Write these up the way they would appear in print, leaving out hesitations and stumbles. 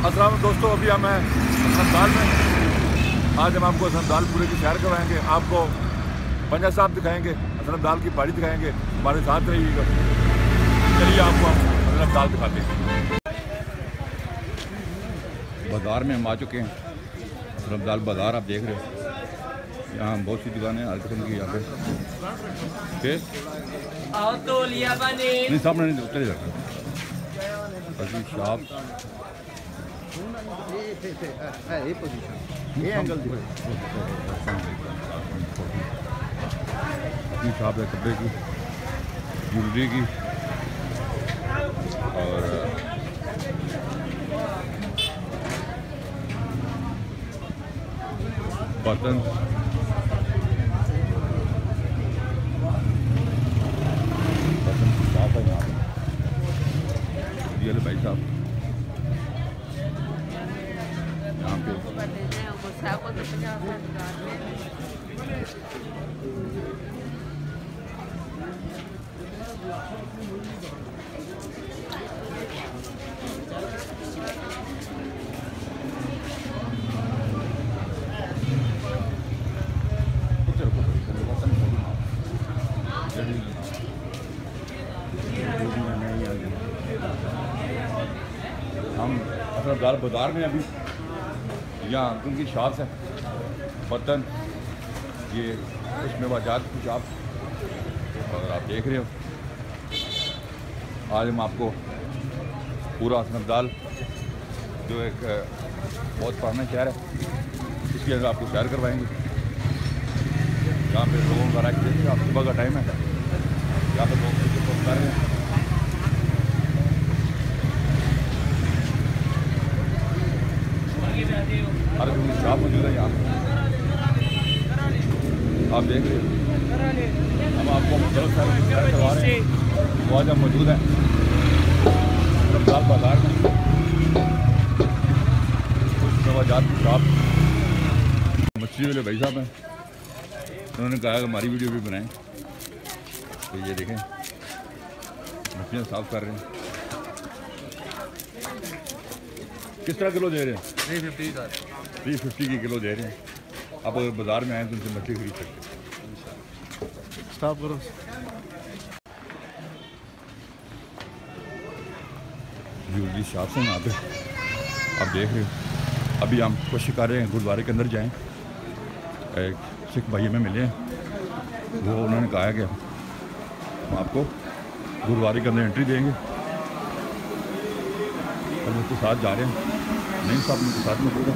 अस्सलाम दोस्तों, अभी हम हैं हसनमदाल में। आज हम आपको हसनमदाल पूरे की सैर करवाएंगे, आपको पंजा साहब दिखाएंगे, हसनमदाल की पहाड़ी दिखाएंगे। हमारे साथ रहिएगा। चलिए आपको हम हसनमदाल दिखाते हैं। बाज़ार में हम आ चुके हैं। हसनमदाल बाज़ार आप देख रहे हो, यहाँ बहुत सी दुकानें हर किस्म की यहाँ पे नहीं, सामने नहीं उतरे जाते शॉप अपनी शॉप है कपड़े की, ज्वेलरी की और बर्तन। बर्तन की शॉप है यहाँ पे। ये लो भाई साहब, यहाँ पे हम हसनमदाल बाज़ार में अभी यहाँ अंकल की शॉप है, बर्तन, ये इसमें बाजार की शॉप और आप देख रहे हो। आज हम आपको पूरा हसनमदाल जो एक बहुत पुराना शहर है इसके अंदर आपको सैर करवाएंगे। यहाँ पे लोगों का रश देखिए, आप सुबह का टाइम है, यहाँ पे लोग कर रहे हैं। हर कोई शॉप मौजूद है यहाँ, आप देख रहे हो। हम आपको मुख्तलिफ सैर करवा रहे हैं। वो आज हम मौजूद हैं हसनमदाल बाज़ार में, नवाजात की शॉप। मछली वाले भाई साहब हैं, उन्होंने कहा कि हमारी वीडियो भी बनाएं। तो ये देखें, मछलियाँ साफ कर रहे हैं। किस तरह किलो दे रहे हैं? 350 की किलो दे रहे हैं। आप अगर बाज़ार में आए तो उनसे मछली खरीद सकते हैं। स्टॉप करो। ज्वेलरी शॉप से यहाँ पे आप देख रहे हो। अभी हम कोशिश कर रहे हैं गुरुद्वारे के अंदर जाएं। एक सिख भाई में मिले हैं, वो उन्होंने कहा है कि हम आपको गुरुद्वारे के अंदर एंट्री देंगे। हम उसके साथ जा रहे हैं, नहीं साहब उनके साथ में पूरा।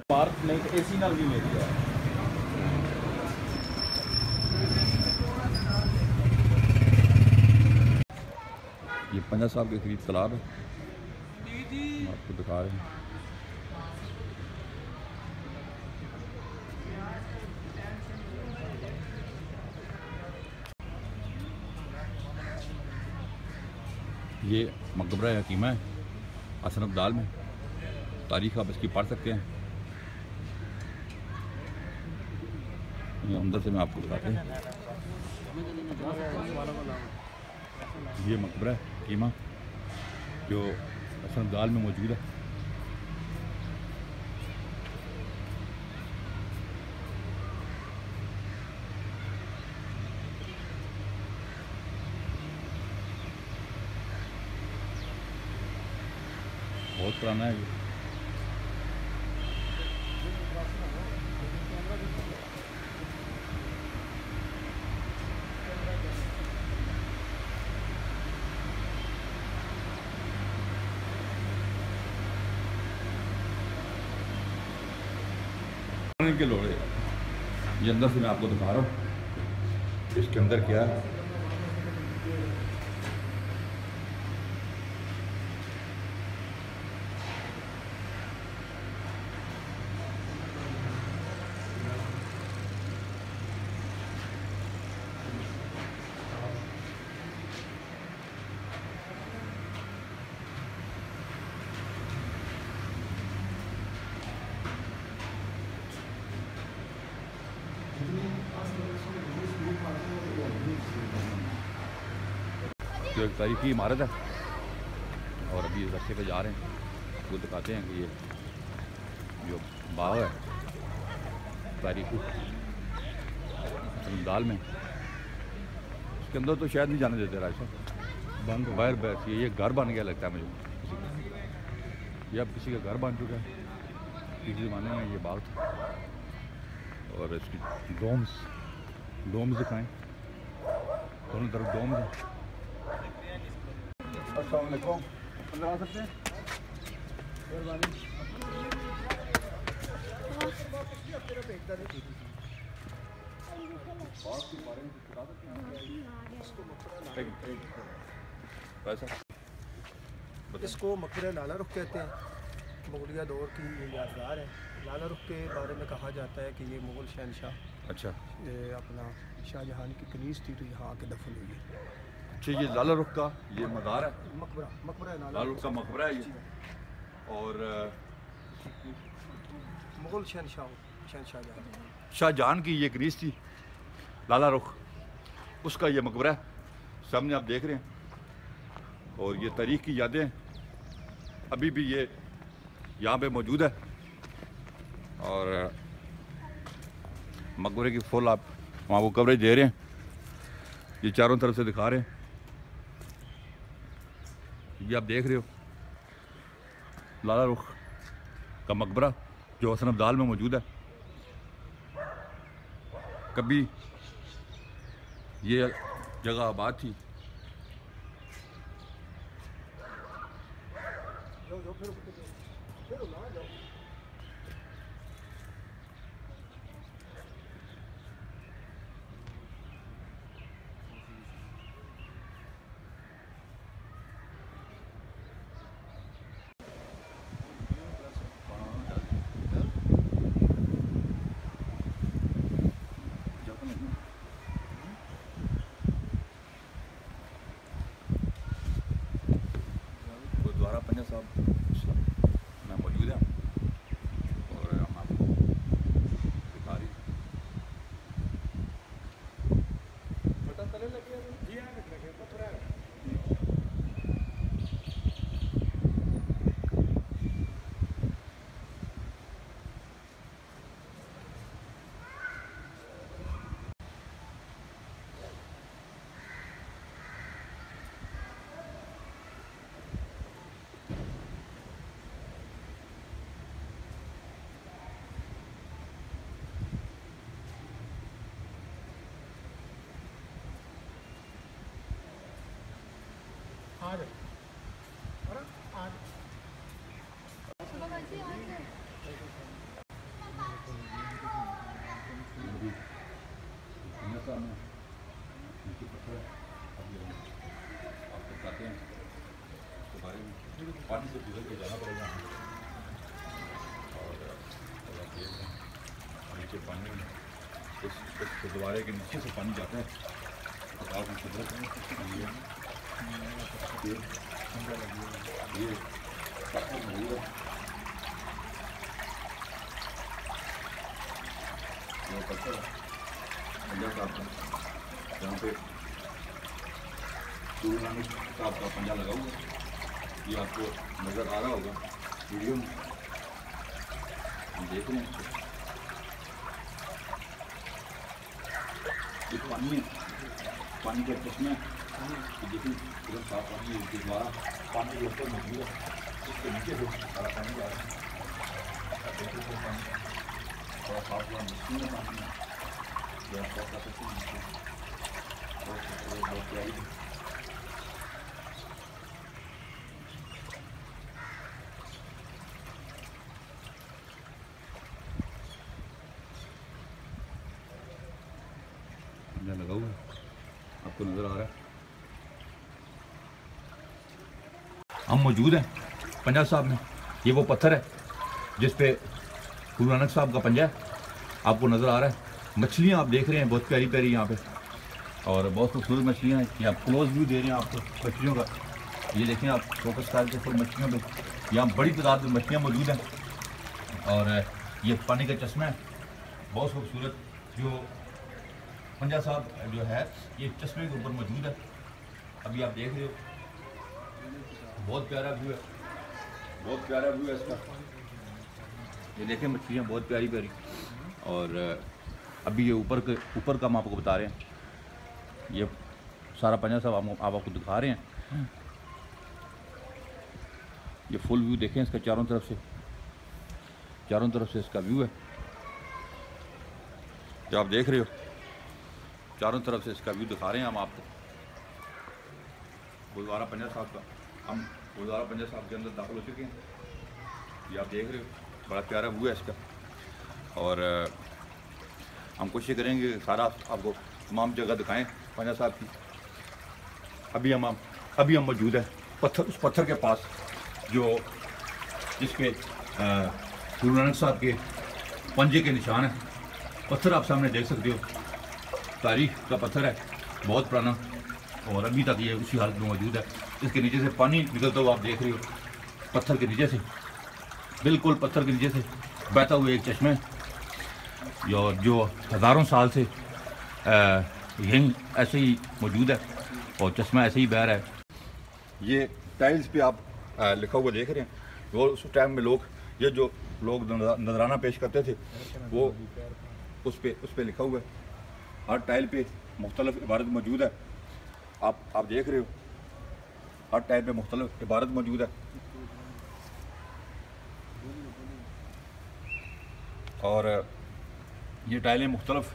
पार्क नहीं एसी नाल भी मेरी है। ये पंजा साहब के करीब तालाब है, हम आपको दिखा रहे हैं। ये मकबरा हकीमा है हसनमदाल में, तारीख आप इसकी पढ़ सकते हैं। ये अंदर से मैं आपको बताते हैं। ये मकबरा हकीमा जो हसनमदाल में मौजूद है। बहुत पुराना है ये। के लोड़े, ये अंदर से मैं आपको दिखा रहा हूँ इसके अंदर क्या है। जो एक तारीखी इमारत है और अभी इस रास्ते पे जा रहे हैं, वो दिखाते हैं कि ये जो बाग है तारीखी दाल में, उसके अंदर तो शायद नहीं जाने देते राज साहब, बंद बाहर बस ये घर बन गया लगता है मुझे किसी का, ये अब किसी का घर बन चुका है। पिछले ज़माने में ये बाग था और इसकी डोम्स दिखाएं, दोनों तरफ डोम्स हैं। अस्सलाम वालेकुम, अंदर आ सकते हैं? इसको मकबरा लाला रुख कहते हैं। मुगलिया दौर की ये यादगार है। लाला रुख के बारे में कहा जाता है कि ये मुग़ल शहनशाह अच्छा अपना शाहजहां की कनीज़ थी तो यहाँ आके दफन हुई है। अच्छा, ये लाला रुख का ये मज़ार है, मकबरा लाला रुख का मकबरा है ये। और मुग़ल शहनशाह शाहजहां की ये कनीज़ थी लाला रुख, उसका ये मकबरा है सामने आप देख रहे हैं। और ये तारीख़ की यादें अभी भी ये यहाँ पे मौजूद है और मकबरे की फुल आप वहाँ को कवरेज दे रहे हैं, ये चारों तरफ से दिखा रहे हैं। ये आप देख रहे हो लाला रुख का मकबरा जो हसन अब्दाल में मौजूद है। कभी ये जगह आबाद थी। गुरुद्वारा पंजा साहब में मौजूद है और हम आपको दिखा रहे हैं। पानी से गुजर के जाना पड़ेगा और नीचे पानी इस गुरुद्वारे के नीचे से पानी जाता है। ये पत्थर पंजा साहब का, जहाँ पे गुरु नानक साहब का पंजा लगा हुआ है। ये आपको नज़र आ रहा होगा वीडियो में, हम देख रहे हैं इसको। ये पानी है, पानी का चश्मा देखिए पूरा साफ पानी के द्वारा पानी के ऊपर मौजूद है, उसके नीचे से सारा पानी जा रहा है। देखिए तो पानी थोड़ा साफ हुआ मछली में पानी है, ये आप कर सकते हैं। बहुत प्यारी लगा हुआ है, आपको नज़र आ रहा है। हम मौजूद हैं पंजा साहब में। ये वो पत्थर है जिस पे गुरु नानक साहब का पंजा है, आपको नज़र आ रहा है। मछलियाँ आप देख रहे हैं बहुत प्यारी प्यारी यहाँ पे, और बहुत खूबसूरत मछलियाँ हैं। ये आप क्लोज व्यू दे रहे हैं आपको मछलियों का, ये देखें आप फोकस करके फुल मछलियों पे। यहाँ बड़ी तादाद में मछलियाँ मौजूद हैं और ये पानी का चश्मा है बहुत खूबसूरत, जो पंजा साहब जो है ये चश्मे के ऊपर मौजूद है। अभी आप देख रहे हो, बहुत प्यारा व्यू है, बहुत प्यारा व्यू है इसका। ये देखें मछलियाँ बहुत प्यारी प्यारी। और अभी ये ऊपर का हम आपको बता रहे हैं, ये सारा पंजा सब आप आपको दिखा रहे हैं। ये फुल व्यू देखें इसका, चारों तरफ से इसका व्यू है जो आप देख रहे हो। चारों तरफ से इसका व्यू दिखा रहे हैं हम आपको गुरुद्वारा पंजा साहब का। हम गुरुद्वारा पंजा साहब के अंदर दाखिल हो चुके हैं। ये आप देख रहे हो, बड़ा प्यारा व्यू है इसका। और हम कोशिश करेंगे सारा आपको तमाम जगह दिखाएं पंजा साहब की। अभी हम मौजूद है उस पत्थर के पास जो जिस पे गुरु नानक साहब के पंजे के निशान है। पत्थर आप सामने देख सकते हो, तारीख का पत्थर है, बहुत पुराना, और अभी तक ये उसी हालत में मौजूद है। इसके नीचे से पानी निकलता हुआ आप देख रहे हो, पत्थर के नीचे से, बिल्कुल पत्थर के नीचे से बहता हुआ एक चश्मा है जो हज़ारों साल से यहीं ऐसे ही मौजूद है और चश्मा ऐसे ही बह रहा है। ये टाइल्स पे आप लिखा हुआ देख रहे हैं, वो उस टाइम में ये जो लोग नजराना पेश करते थे वो उस पे लिखा हुआ है। हर टाइल पे मुख्तलिफ इबारत मौजूद है। आप देख रहे हो, हर टाइल पे मुख्तलिफ इबारत मौजूद है। और ये टाइलें मुख्तलिफ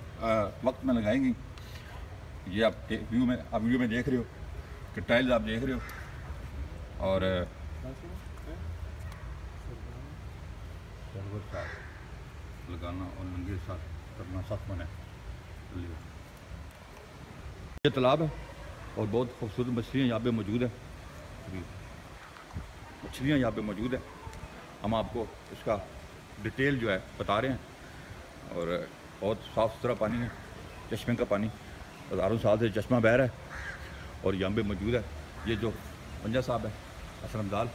वक्त में लगाएंगी। ये आप वीडियो में देख रहे हो कि टाइल्स आप देख रहे हो। और लगाना और लंगे साथ करना सख्त बना है। ये तालाब है और बहुत खूबसूरत मछलियाँ यहाँ पे मौजूद है। मछलियाँ यहाँ पे मौजूद है। हम आपको इसका डिटेल जो है बता रहे हैं। और बहुत साफ़ सुथरा पानी है, चश्मे का पानी, हज़ारों साल से चश्मा बह रहा है और यहाँ पे मौजूद है। ये जो पंजा साहब है असलमदाल,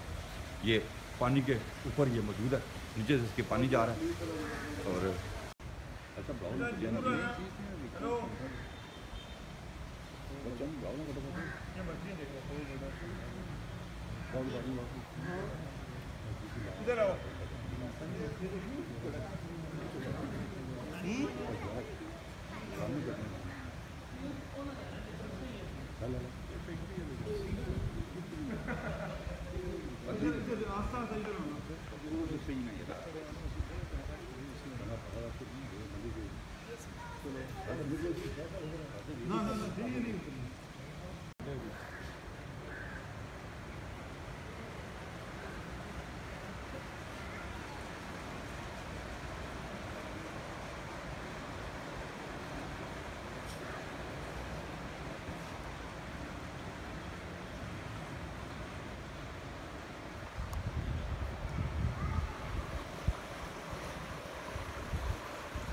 ये पानी के ऊपर ये मौजूद है, नीचे से इसके पानी जा रहा है। और अच्छा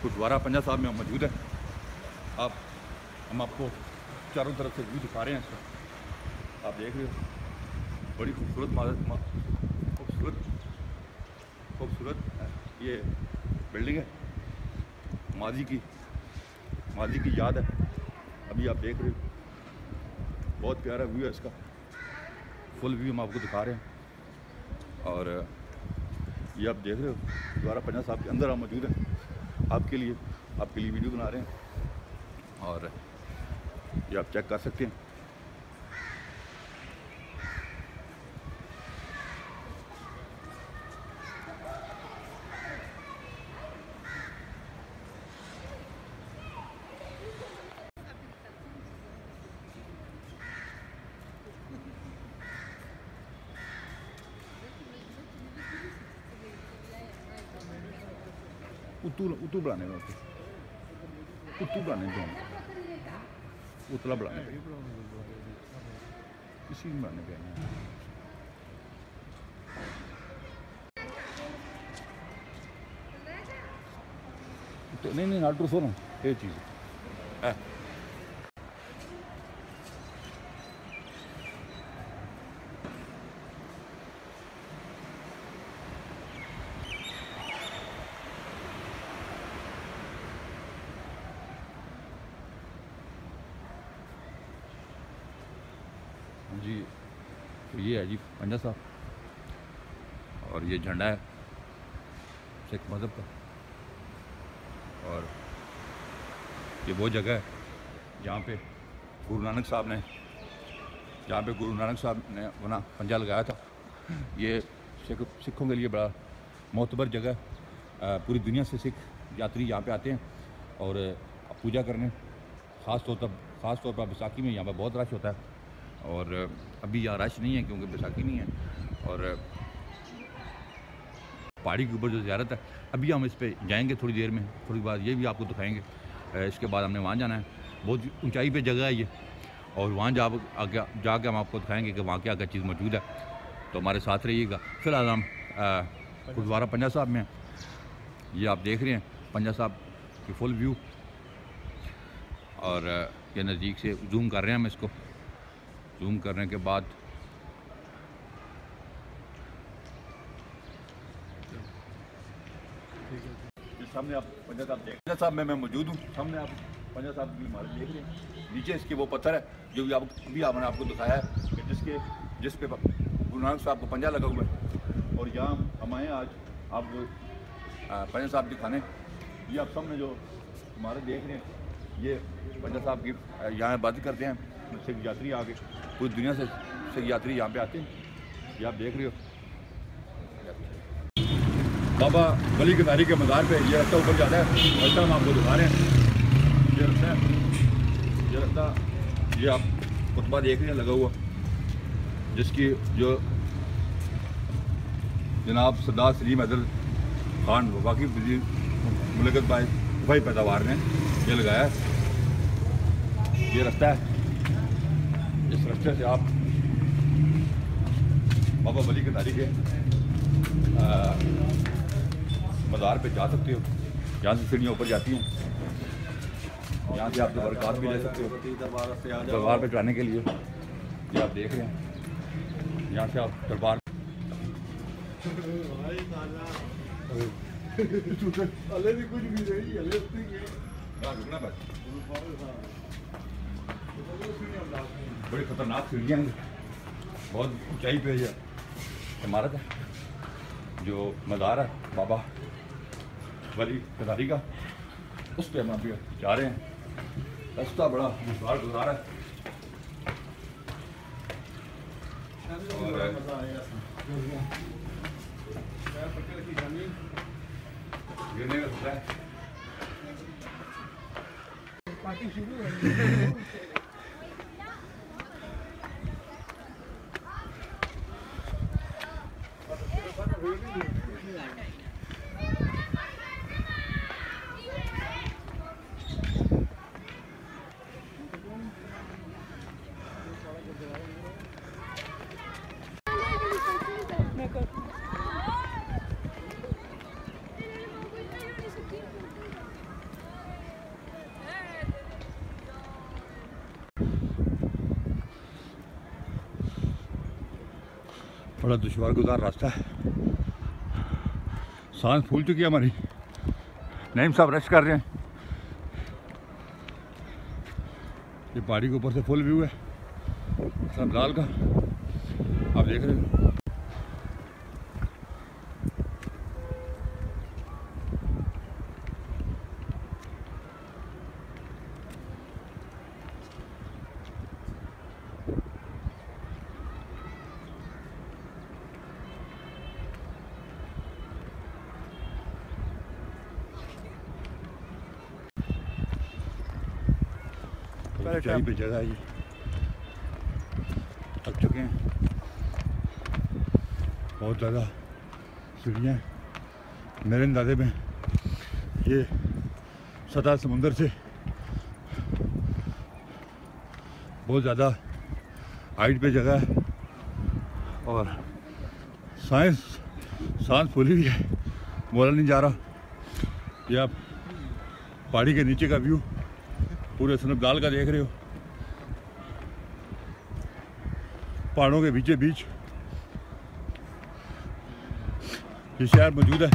गुरुद्वारा पंजा साहब में हम मौजूद है। हम आपको चारों तरफ से व्यू दिखा रहे हैं इसका। आप देख रहे हो, बड़ी खूबसूरत ये बिल्डिंग है, माजी की याद है। अभी आप देख रहे हो, बहुत प्यारा व्यू है इसका। फुल व्यू हम आपको दिखा रहे हैं। और ये आप देख रहे हो, गुरुद्वारा पंजा साहब के अंदर हम मौजूद हैं। आपके लिए वीडियो बना रहे हैं और ये आप चेक कर सकते हैं। उतू बनाने में उतला बनाने इसी में बनाने का तो नहीं नाटू सुनो ये चीज़ है। जी तो ये है जी पंजा साहब, और ये झंडा है सिख मज़हब का, और ये वो जगह है जहाँ पे गुरु नानक साहब ने अपना पंजा लगाया था। ये सिखों के लिए बड़ा मोतबर जगह है। पूरी दुनिया से सिख यात्री यहाँ पे आते हैं और पूजा करने, ख़ास तौर पर बैसाखी में यहाँ पर बहुत रश होता है, और अभी यहाँ रश नहीं है क्योंकि बैसाखी नहीं है। और पहाड़ी के ऊपर जो ज़ियारत है, अभी हम इस पे जाएंगे थोड़ी देर में, थोड़ी बाद ये भी आपको दिखाएंगे। इसके बाद हमने वहाँ जाना है, बहुत ऊंचाई पे जगह है ये, और वहाँ जाके हम आपको दिखाएंगे कि वहाँ क्या क्या चीज़ मौजूद है। तो हमारे साथ रहिएगा। फिलहाल हम गुरुद्वारा पंजा साहब में, ये आप देख रहे हैं पंजा साहब की फुल व्यू, और ये नज़दीक से जूम कर रहे हैं हम इसको। जूम करने के बाद सामने आप पंजा साहब में मैं मौजूद हूँ। सामने आप पंजा साहब की इमारत देख रहे हैं, नीचे इसके वो पत्थर है जो भी मैंने आपको दिखाया है कि जिस पे गुरु नानक साहब को पंजा लगा हुआ है। और यहाँ हम आए आज आपको पंजा साहब दिखाने। ये आप सामने जो इमारत देख रहे हैं, ये पंजा साहब की यहाँ इबादत करते हैं सिख यात्री आके, पूरी दुनिया से सिख यात्री यहाँ पे आते हैं। ये आप देख रहे हो बाबा वली कतारी के मज़ार पे ये रास्ता ऊपर जाता है, रास्ता हम आपको दिखा रहे हैं। ये रास्ता ये आप खुतबा देख रहे हैं लगा हुआ, जिसकी जो जनाब सरदार सलीम हैदर खान वफाकी वज़ीर मुमलिकत भाई पैदावार ने ये लगाया है। ये रास्ता है, इस रास्ते से आप बाबा वली कतारी के मज़ार पे जा सकते हो। यहाँ से सीढ़ियाँ ऊपर जाती हैं, यहाँ से आप बरकत भी ले सकते हो दरबार पे जाने के लिए। ये आप देख रहे हैं, यहाँ से आप दरबार बड़ी खतरनाक सीढ़ियाँ, बहुत ऊंचाई पे ये इमारत है जो मज़ार है बाबा वली कतारी का, उस पर हम अभी जा रहे हैं। रास्ता बड़ा दुश्वार गुजार है, और गिरने का खतरा है। पार्टी शुरू है। बड़ा दुश्वार गुजार रास्ता है, सांस फूल चुकी है हमारी। नईम साहब रश कर रहे हैं। ये पहाड़ी के ऊपर से फुल व्यू है सरदाल का, आप देख रहे हो। ऊंचाई पे जगह ये थक चुके हैं, बहुत ज़्यादा सीढ़ियाँ हैं। मेरे अंदाजे में ये सतह समुंदर से बहुत ज़्यादा हाइट पे जगह है, और सांस फूली हुई है, बोला नहीं जा रहा। ये आप पहाड़ी के नीचे का व्यू पूरे सनबदाल का देख रहे हो, पहाड़ों के बीचे बीच ये शहर मौजूद है।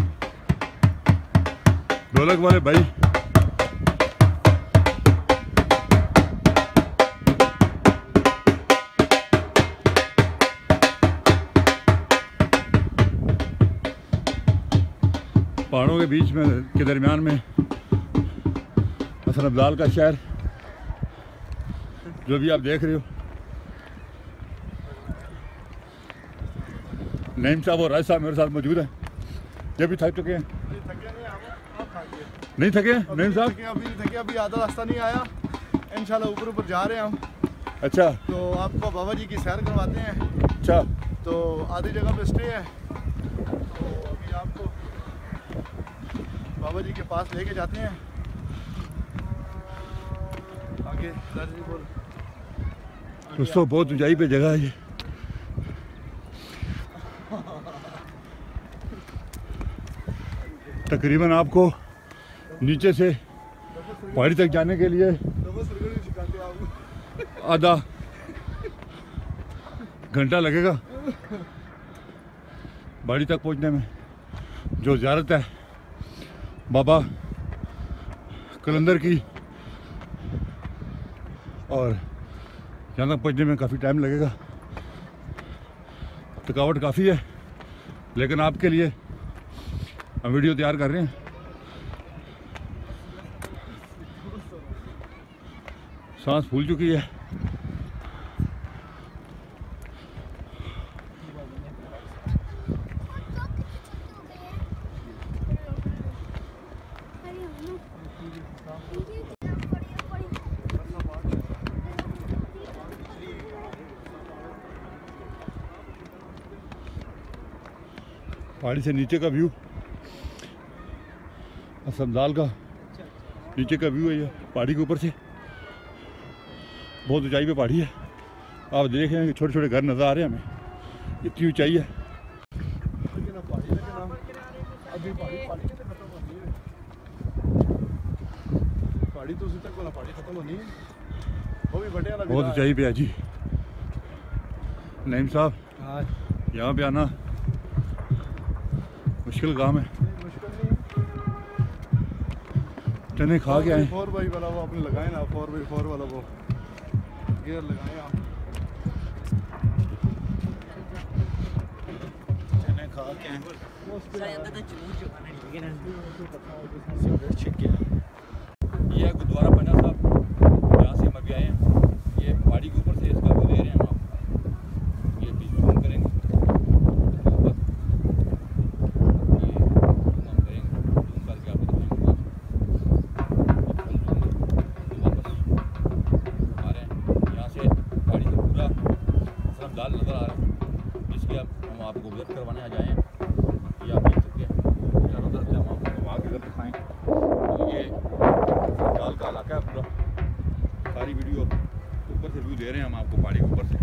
ढोलक वाले भाई पहाड़ों के बीच में के दरमियान में हसन अब्दाल का शहर जो भी आप देख रहे हो। नईम साहब और राज साहब मेरे साथ मौजूद हैं। ये भी थक चुके हैं। नहीं थके नईम साहब? अभी नहीं थके, अभी आधा रास्ता नहीं आया, इंशाल्लाह ऊपर ऊपर जा रहे हैं हम। अच्छा, तो आपको बाबा जी की सैर करवाते हैं। अच्छा, तो आधी जगह पे स्टे है, तो अभी आपको बाबा जी के पास लेके जाते हैं। आगे दादी बोल। दोस्तों बहुत ऊंचाई पे जगह है ये। तकरीबन आपको नीचे से पहाड़ी तक जाने के लिए आधा घंटा लगेगा पहाड़ी तक पहुंचने में। जो ज़ियारत है बाबा कलंदर की, और यहाँ तक पहुंचने में काफ़ी टाइम लगेगा, थकावट काफ़ी है, लेकिन आपके लिए हम वीडियो तैयार कर रहे हैं। सांस फूल चुकी है। पहाड़ी से नीचे का व्यू, असमदाल का नीचे का व्यू है ये पहाड़ी के ऊपर से। बहुत ऊंचाई पे पहाड़ी है। आप देख रहे हैं कि छोटे छोटे घर नज़र आ रहे हैं हमें, इतनी ऊंचाई है। पहाड़ी तो उसी तक वाला पहाड़ी खत्म होनी है, वो भी बढ़िया लग रहा है। बहुत ऊंचाई पे है जी। नईम साहब, यहाँ पे आना मुश्किल काम है। चने खा के आए। 4x वाला वो आपने लगाए ना, 4x4 वाला वो गियर लगाए आप। चने खा के आए। ये गुरुद्वारा पन्ना साहब, जहाँ से हम अभी आए हैं। ये पहाड़ी के ऊपर से इसका व्यू दे रहे हैं हम आपको। ये भी जूम करेंगे, आपको विजिट करवाने आ जाए। ये आप देख सकते हैं चारों तरफ से हम आपको घुमा के दिखाएँ। तो ये दाल का इलाका है पूरा। सारी वीडियो ऊपर से व्यू दे रहे हैं हम आपको पहाड़ी के ऊपर से।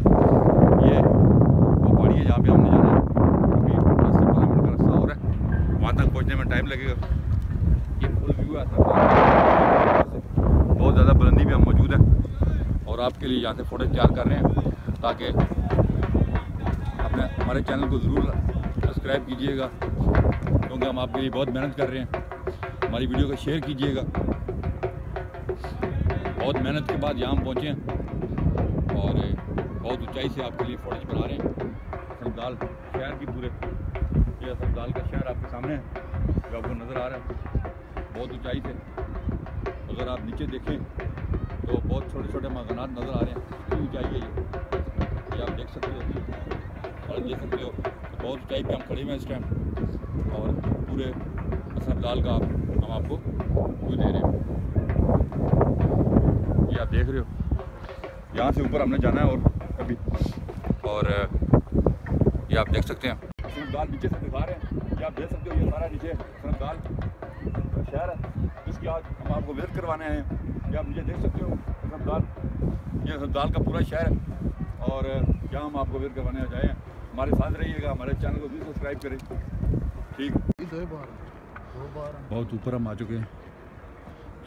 ये वो पहाड़ी है जहाँ पे हमने जाना है। अभी 10 से 15 मिनट का रास्ता हो रहा है, वहाँ तक पहुँचने में टाइम लगेगा। ये फुल व्यू है, बहुत ज़्यादा बुलंदी पे हम मौजूद हैं और आपके लिए यहाँ से फोटो तैयार कर रहे हैं, ताकि हमारे चैनल को ज़रूर सब्सक्राइब कीजिएगा, क्योंकि हम आपके लिए बहुत मेहनत कर रहे हैं। हमारी वीडियो को शेयर कीजिएगा। बहुत मेहनत के बाद यहाँ हम पहुँचे हैं और बहुत ऊंचाई से आपके लिए फुटेज बना रहे हैं असमदाल शहर की पूरे। ये असमदाल का शहर आपके सामने है जो आपको नज़र आ रहा है बहुत ऊंचाई से। अगर आप नीचे देखें तो बहुत छोटे छोटे मकानात नज़र आ रहे हैं। कितनी ऊंचाई है ये आप देख सकते हो। और देख सकते हो बहुत ऊंचाई पे हम खड़े हुए हैं इस टाइम और पूरे असमदाल का हम आपको व्यू दे रहे हैं। ये आप देख रहे हो, यहाँ से ऊपर हमने जाना है और कभी, और ये आप देख सकते हैं असमदाल नीचे से दिखा रहे हैं। ये आप देख सकते हो, ये सारा नीचे असमदाल शहर है जिसकी आज हम आपको विजिट करवाने आए हैं। ये आप नीचे देख सकते हो असमदाल, ये असमदाल का पूरा शहर है और यहाँ हम आपको विजिट करवाने आ जाए हैं। हमारे साथ रहिएगा, हमारे चैनल को भी सब्सक्राइब करें। ठीक, बहुत ऊपर हम आ चुके हैं,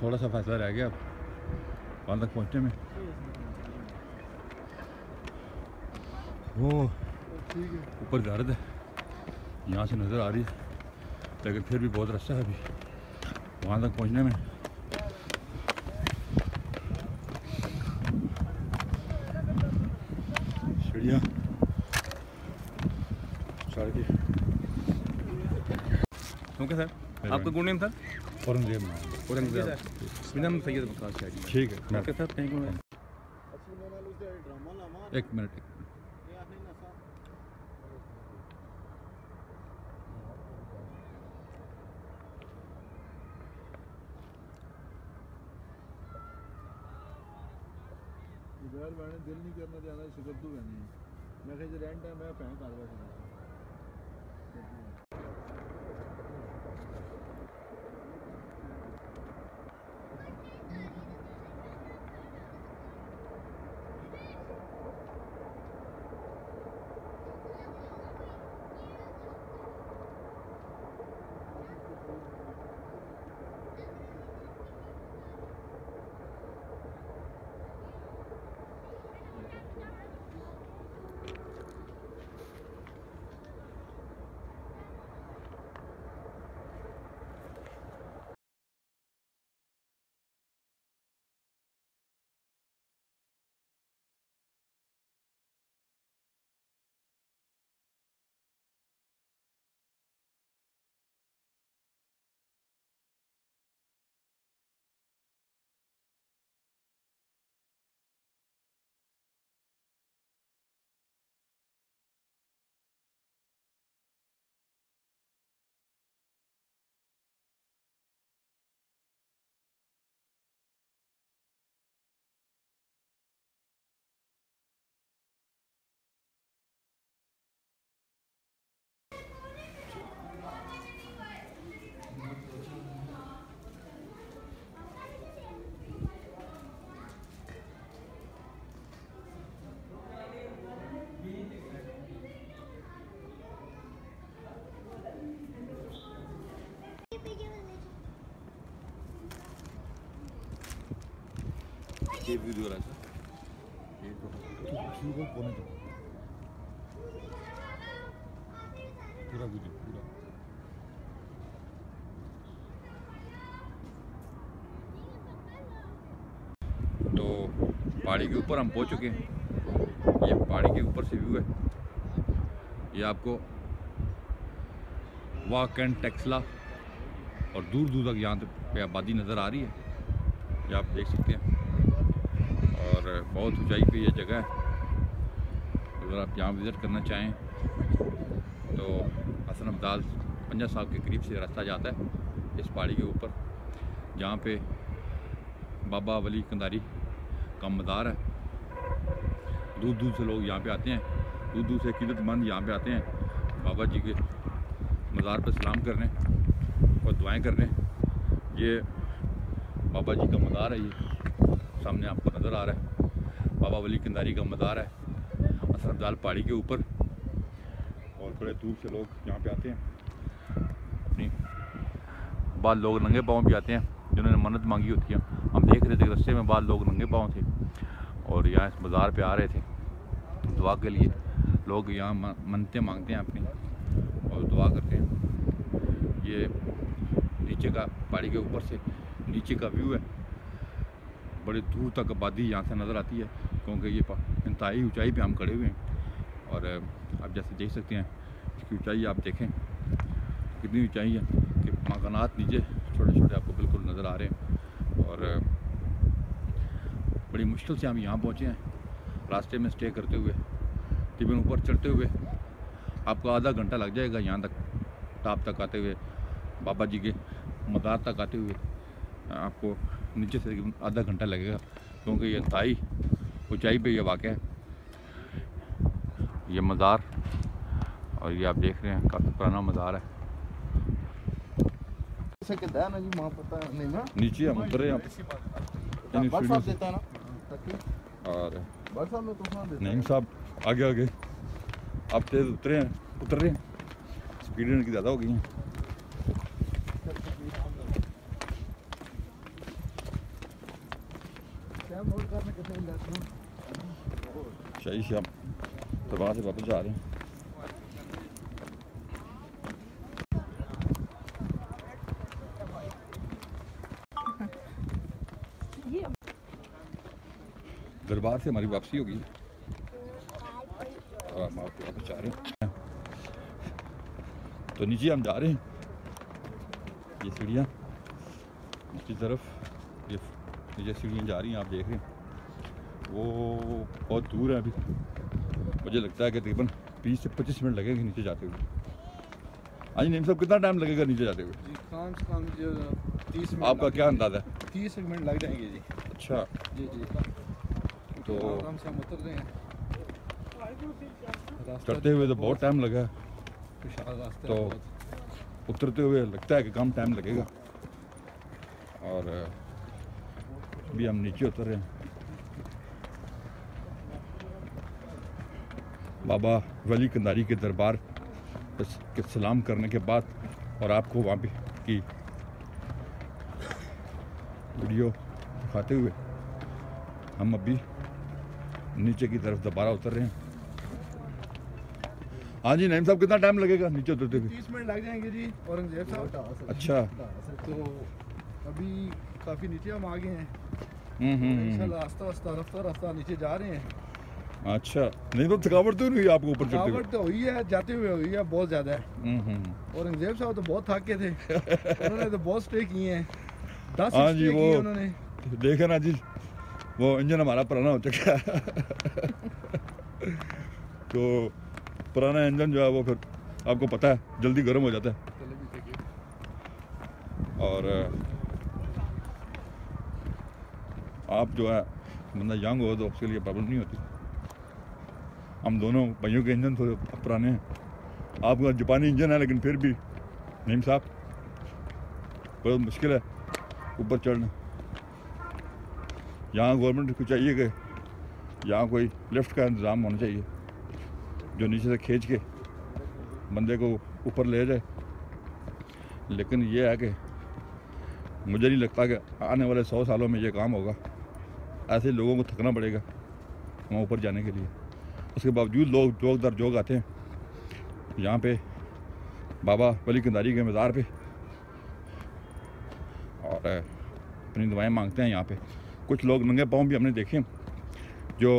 थोड़ा सा फैसला रह गया अब वहाँ तक पहुँचने में। वो ऊपर ज़्यारत है, यहाँ से नज़र आ रही है, लेकिन फिर भी बहुत रास्ता है अभी वहाँ तक पहुँचने में। सीढ़ियाँ सड़कें, ओके सर। आपका गुड नेम था? औरंगजेब नाम। औरंगजेब। मेरा नाम सैयद वकास शाह। ठीक है, मैं आपके साथ कहीं को एक मिनट। यार मैंने दिल नहीं करना जाना शुगर तू है नहीं मैं कहीं रेंट है मैं पैन कर रहा था ये वीडियो रहा था ये तो शुरू कोने दो पूरा वीडियो पूरा। तो पहाड़ी के ऊपर हम पहुंच चुके हैं। ये पहाड़ी के ऊपर से व्यू है। ये आपको वाक एंड टेक्सला और दूर दूर तक यहाँ पे आबादी नज़र आ रही है, ये आप देख सकते हैं। और बहुत ऊंचाई पे ये जगह है। अगर आप यहाँ विज़िट करना चाहें तो हसन अब्दाल 50 साल के करीब से रास्ता जाता है इस पहाड़ी के ऊपर, जहाँ पे बाबा वली कंधारी का मज़ार है। दूर दूर से लोग यहाँ पे आते हैं, दूर दूर से अकीदतमंद यहाँ पे आते हैं बाबा जी के मज़ार पर सलाम करने और दुआएं करने। ये बाबा जी का मज़ार है, ये सामने आपको नज़र आ रहा है। बाबा वली कंधारी का मज़ार है हसन अब्दाल पहाड़ी के ऊपर। और बड़े दूर से लोग यहाँ पे आते हैं अपनी, बाद लोग नंगे पाँव भी आते हैं जिन्होंने मन्नत मांगी होती है। हम देख रहे थे रास्ते में बाद लोग नंगे पाँव थे और यहाँ इस मज़ार पे आ रहे थे दुआ के लिए। लोग यहाँ मन्नतें मांगते हैं अपनी और दुआ करते हैं। ये नीचे का पहाड़ी के ऊपर से नीचे का व्यू है। बड़ी दूर तक आबादी यहाँ से नज़र आती है क्योंकि ये इंतहाई ऊंचाई पे हम खड़े हुए हैं। और आप जैसे देख सकते हैं इसकी ऊंचाई आप देखें कितनी ऊंचाई है कि मकानात नीचे छोटे छोटे आपको बिल्कुल नज़र आ रहे हैं। और बड़ी मुश्किल से हम यहाँ पहुँचे हैं रास्ते में स्टे करते हुए। तकरीबन ऊपर चढ़ते हुए आपको आधा घंटा लग जाएगा यहाँ तक, टॉप तक आते हुए, बाबा जी के मज़ार तक आते हुए आपको नीचे से आधा घंटा लगेगा क्योंकि ये इंतहाई ऊंचाई पे ये वाक़ है ये मज़ार। और ये आप देख रहे हैं काफ़ी पुराना मज़ार है। से के दाना जी वहां पता नहीं ना नीचे हम उतरे हैं बस साहब देता है ना और बस साहब में तूफान देता नहीं साहब आगे आगे आप तेज़ उतर रहे हैं, स्पीड इनकी ज़्यादा हो गई है। शाही से आप दरबार से वापस जा रहे हैं। दरबार से हमारी वापसी होगी और हम आपको वापस जा रहे हैं। तो नीचे हम जा रहे हैं ये सीढ़ियाँ की तरफ, ये सीढ़ियाँ जा रही हैं, आप देख रहे हैं। वो बहुत दूर है, अभी मुझे लगता है कि तकरीबन 20 से 25 मिनट लगेंगे नीचे जाते हुए। हाँ जी नईम साहब, कितना टाइम लगेगा नीचे जाते हुए? जी कम से कम जो 30 मिनट, आपका क्या अंदाज़ा है? 30 मिनट लग जाएंगे जी। अच्छा, जी जी, तो आराम से हम उतर रहे हैं। रास्ता चढ़ते हुए तो बहुत टाइम लगा, विशाल रास्ता तो है बहुत। उतरते हुए लगता है कि कम टाइम लगेगा। और अभी हम नीचे उतर रहे हैं। बाबा वली कंधारी के दरबार के सलाम करने के बाद और आपको वहाँ पे की वीडियो दिखाते हुए हम अभी नीचे की तरफ दोबारा उतर रहे हैं। हाँ जी नईम साहब, कितना टाइम लगेगा नीचे उतरते हुए? 30 मिनट लग जाएंगे जी औरंगजेब साहब। अच्छा, तो अभी काफ़ी नीचे हम आ गए हैं। हम्म। इंशाल्लाह आस्ता आस्ता रफ्ता रफ्ता नीचे जा रहे हैं। अच्छा, नहीं तो थकावट तो नहीं हुई आपको ऊपर चढ़ते हुए? थकावट तो हुई है, जाते हुए हुई है बहुत ज़्यादा। औरंगजेब साहब तो बहुत थके थे, उन्होंने तो बहुत स्टे किए हैं, 10 हाँ जी, स्टे वो किए उन्होंने। देखे ना जी, वो इंजन हमारा पुराना हो चुका है। तो पुराना इंजन जो है वो फिर आपको पता है जल्दी गर्म हो जाता है। चले भी थे। और आप जो है बंदा यंग हो तो उसके लिए प्रॉब्लम नहीं होती। हम दोनों भाइयों के इंजन थोड़े पुराने हैं। आपका जापानी इंजन है, लेकिन फिर भी नईम साहब बहुत मुश्किल है ऊपर चढ़ना। यहाँ गवर्नमेंट को चाहिए कि यहाँ कोई लिफ्ट का इंतज़ाम होना चाहिए जो नीचे से खींच के बंदे को ऊपर ले जाए। लेकिन ये है कि मुझे नहीं लगता कि आने वाले 100 सालों में ये काम होगा। ऐसे लोगों को थकना पड़ेगा वहाँ ऊपर जाने के लिए। उसके बावजूद लोग जोग दर जोग आते हैं यहाँ पे बाबा वली कंधारी के मज़ार पे और अपनी दुआएं मांगते हैं। यहाँ पे कुछ लोग नंगे पाँव भी हमने देखे जो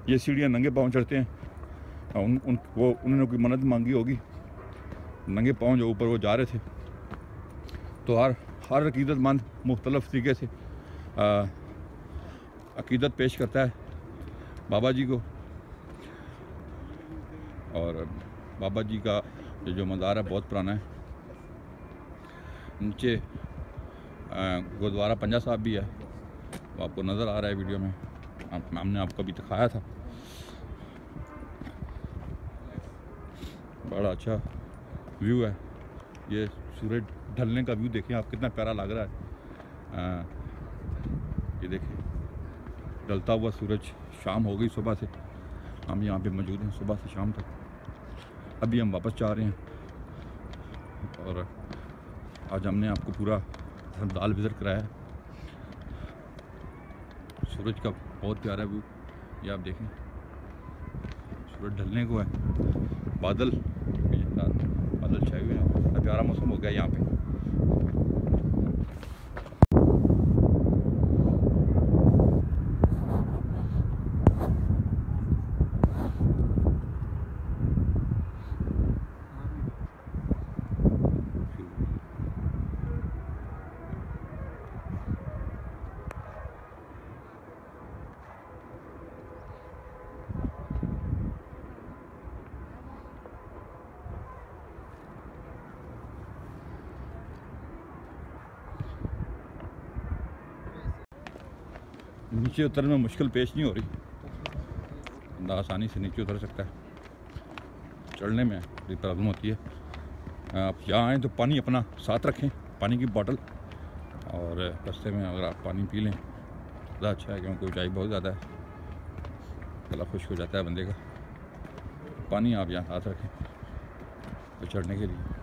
ये सीढ़ियाँ नंगे पाँव चढ़ते हैं। उन्होंने कोई मन्नत मांगी होगी, नंगे पाँव जो ऊपर वो जा रहे थे। तो हर अकीदतमंद मुख्तलिफ तरीके से अकीदत पेश करता है बाबा जी को। और बाबा जी का जो मज़ार है बहुत पुराना है। नीचे गुरुद्वारा पंजा साहब भी है, वो आपको नज़र आ रहा है वीडियो में, हमने आपको भी दिखाया था। बड़ा अच्छा व्यू है, ये सूरज ढलने का व्यू देखें आप, कितना प्यारा लग रहा है। ये देखें ढलता हुआ सूरज। शाम हो गई सुबह से, हम यहाँ पे मौजूद हैं सुबह से शाम तक। अभी हम वापस जा रहे हैं और आज हमने आपको पूरा धर्मताल विज़िट कराया है। सूरज का बहुत प्यारा व्यू ये आप देखें, सूरज ढलने को है, बादल छाए हुए हैं, प्यारा मौसम हो गया यहाँ पे। नीचे उतरने में मुश्किल पेश नहीं हो रही, बंदा आसानी से नीचे उतर सकता है। चढ़ने में बड़ी प्रॉब्लम होती है। आप यहाँ आएँ तो पानी अपना साथ रखें, पानी की बोतल, और रास्ते में अगर आप पानी पी लें ज़्यादा अच्छा है, क्योंकि ऊँचाई बहुत ज़्यादा है, गला खुश्क हो जाता है बंदे का। पानी आप यहाँ साथ रखें तो चढ़ने के लिए।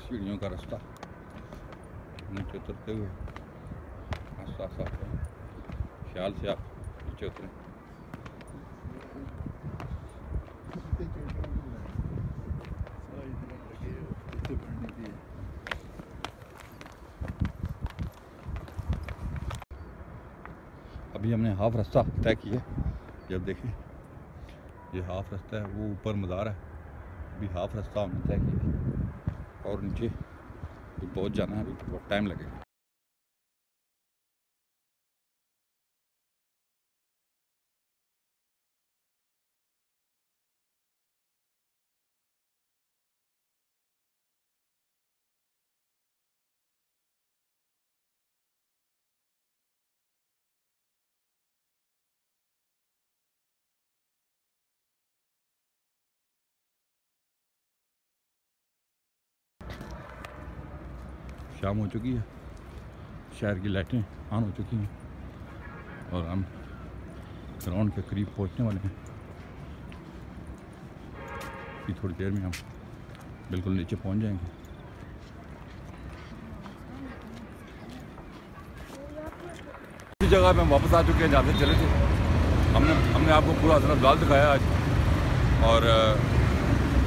सीढ़ियों का रास्ता नीचे उतरते हुए आस्ता आस्ता ख्याल से आप नीचे उतरें। अभी हमने हाफ रास्ता तय किया। जब देखें ये हाफ रास्ता है, वो ऊपर मज़ार है। अभी हाफ रास्ता हमने तय किया और नीचे पहुंच जाना है। अभी बहुत टाइम लगेगा। शाम हो चुकी है, शहर की लाइटें ऑन हो चुकी हैं और हम ग्राउंड के करीब पहुंचने वाले हैं। कि थोड़ी देर में हम बिल्कुल नीचे पहुंच जाएंगे। इसी जगह पे हम वापस आ चुके हैं जहाँ से चले थे। हमने आपको पूरा हसरत लाल दिखाया आज और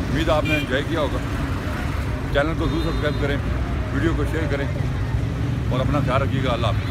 उम्मीद आपने एंजॉय किया होगा। चैनल को जरूर सब्सक्राइब करें, वीडियो को शेयर करें और अपना ख्याल रखिएगा। अल्लाह हाफ़िज़।